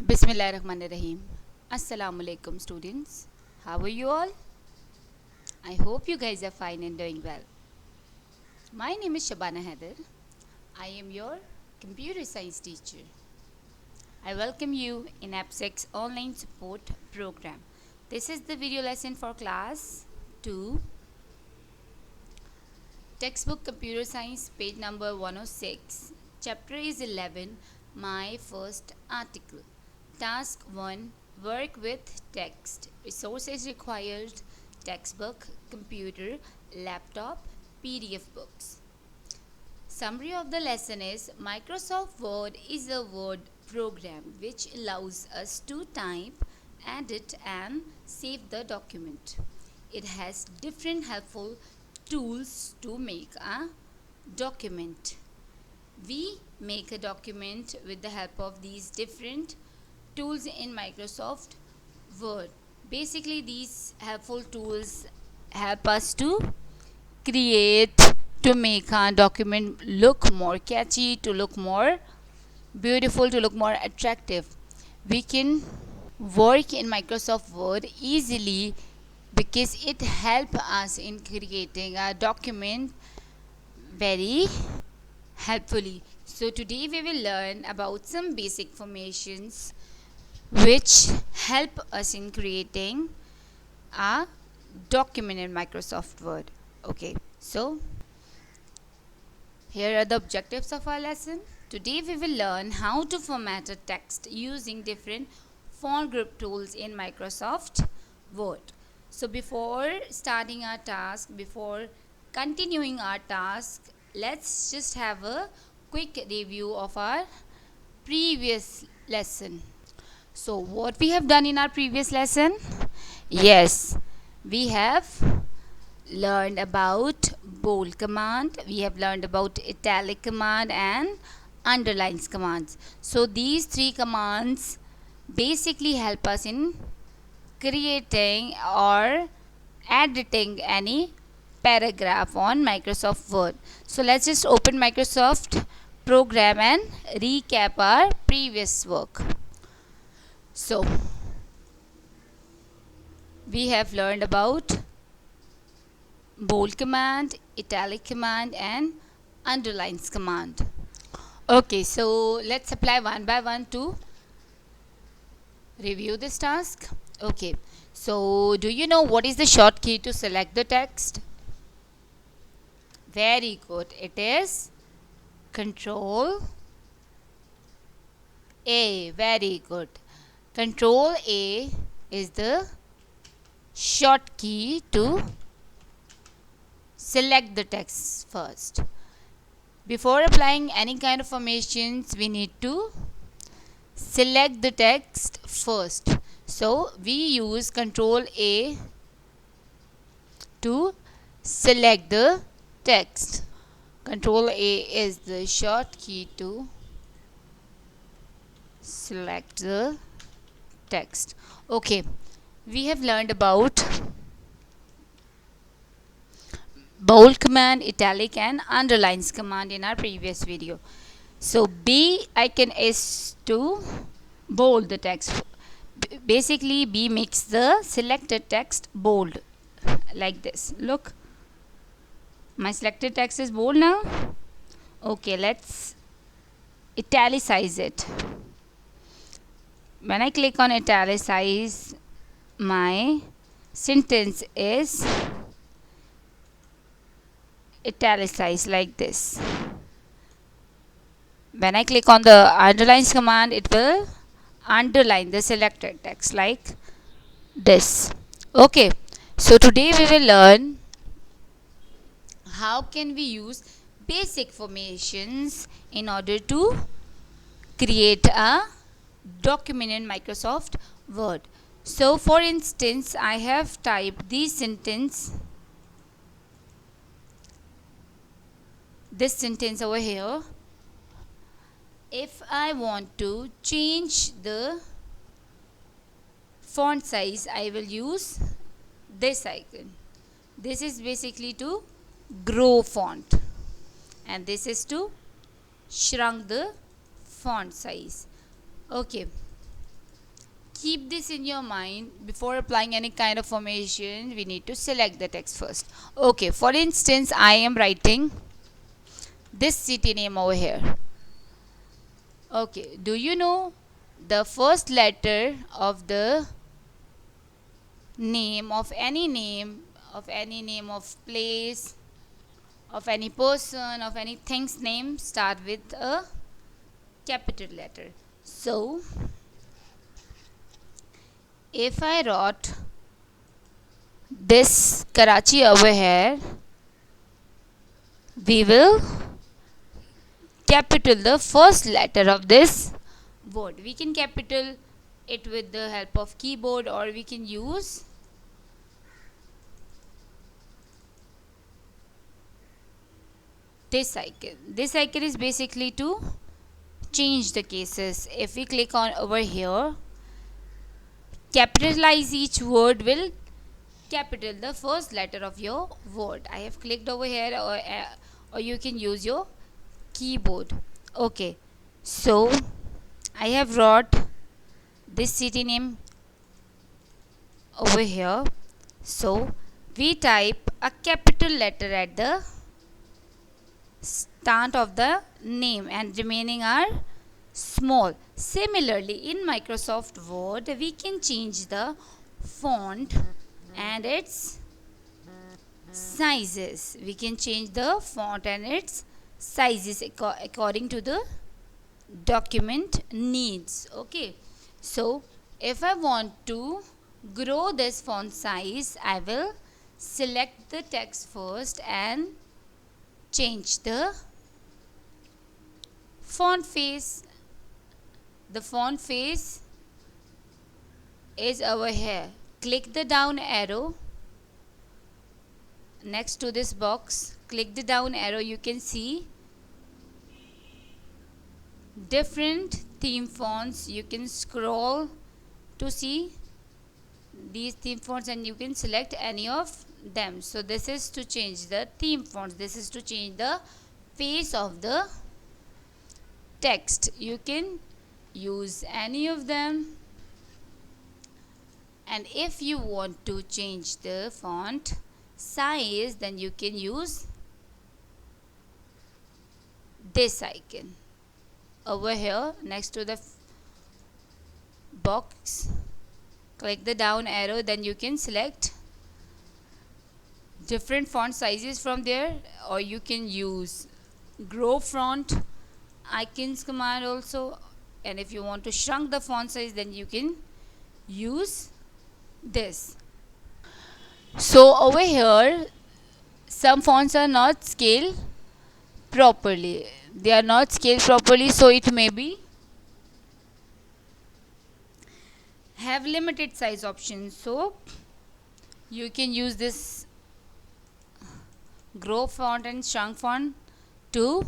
Bismillahirrahmanirrahim. Assalamualaikum students. How are you all? I hope you guys are fine and doing well. My name is Shabana Haider. I am your computer science teacher. I welcome you in AppSec's online support program. This is the video lesson for class 2, textbook computer science, page number 106. Chapter is 11, my first article. Task 1, work with text. Resources required: textbook, computer, laptop, PDF books. Summary of the lesson is Microsoft Word is a word program which allows us to type, edit and save the document. It has different helpful tools to make a document. We make a document with the help of these different tools in Microsoft Word. Basically, these helpful tools help us to create, to make our document look more catchy, to look more beautiful, to look more attractive. We can work in Microsoft Word easily because it helps us in creating a document very helpfully. So today we will learn about some basic formations which help us in creating a document in Microsoft Word. Okay, so here are the objectives of our lesson. Today we will learn how to format a text using different font group tools in Microsoft Word. So before starting our task, before continuing our task, let's just have a quick review of our previous lesson. So what we have done in our previous lesson? Yes, we have learned about bold command, we have learned about italic command and underlines commands. So these three commands basically help us in creating or editing any paragraph on Microsoft Word. So let's just open Microsoft program and recap our previous work. So we have learned about bold command, italic command and underlines command. Okay, so let's apply one by one to review this task. Okay, so do you know what is the short key to select the text? Very good. It is Control A. Very good. Control A is the short key to select the text first. Before applying any kind of formations, we need to select the text first. So we use Control A to select the text. Control A is the short key to select the text. Okay, we have learned about bold command, italic and underlines command in our previous video. So B icon is to bold the text. Basically B makes the selected text bold like this. Look, my selected text is bold now. Okay, let's italicize it. When I click on italicize, my sentence is italicized like this. When I click on the underlines command, it will underline the selected text like this. Okay, so today we will learn how can we use basic formations in order to create a document in Microsoft Word. So for instance, I have typed this sentence over here. If I want to change the font size, I will use this icon. This is basically to grow font and this is to shrunk the font size. Okay, keep this in your mind. Before applying any kind of formation, we need to select the text first. Okay, for instance, I am writing this city name over here. Okay, do you know the first letter of the name of any name of place, of any person, of any thing's name start with a capital letter? So if I wrote this Karachi over here, we will capital the first letter of this word. We can capital it with the help of keyboard, or we can use this icon. This icon is basically to change the cases. If we click on over here, capitalize each word will capital the first letter of your word. I have clicked over here, or you can use your keyboard. Okay, so I have wrote this city name over here. So we type a capital letter at the start of the name and remaining are small. Similarly, in Microsoft Word, we can change the font and its sizes. We can change the font and its sizes according to the document needs. Okay, so if I want to grow this font size, I will select the text first and change the font face. The font face is over here. Click the down arrow next to this box. Click the down arrow. You can see different theme fonts. You can scroll to see these theme fonts and you can select any of them. So this is to change the theme fonts. This is to change the face of the text. You can use any of them. And if you want to change the font size, then you can use this icon over here next to the box. Click the down arrow, then you can select different font sizes from there, or you can use grow font icons command also. And if you want to shrink the font size, then you can use this. So over here, some fonts are not scaled properly. They are not scaled properly, so it may be have limited size options. So you can use this grow font and shrunk font to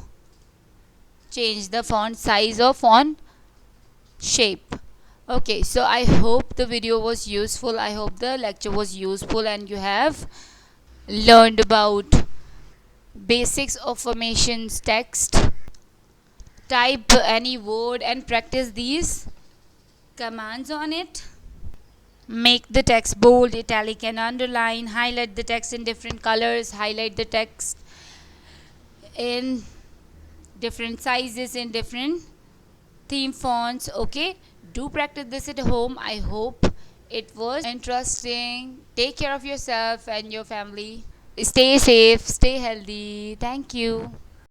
change the font size or font shape. Okay, so I hope the video was useful. I hope the lecture was useful and you have learned about basics of formations text. Type any word and practice these commands on it. Make the text bold, italic and underline. Highlight the text in different colors. Highlight the text in different sizes, in different theme fonts. Okay, do practice this at home. I hope it was interesting. Take care of yourself and your family. Stay safe, stay healthy. Thank you.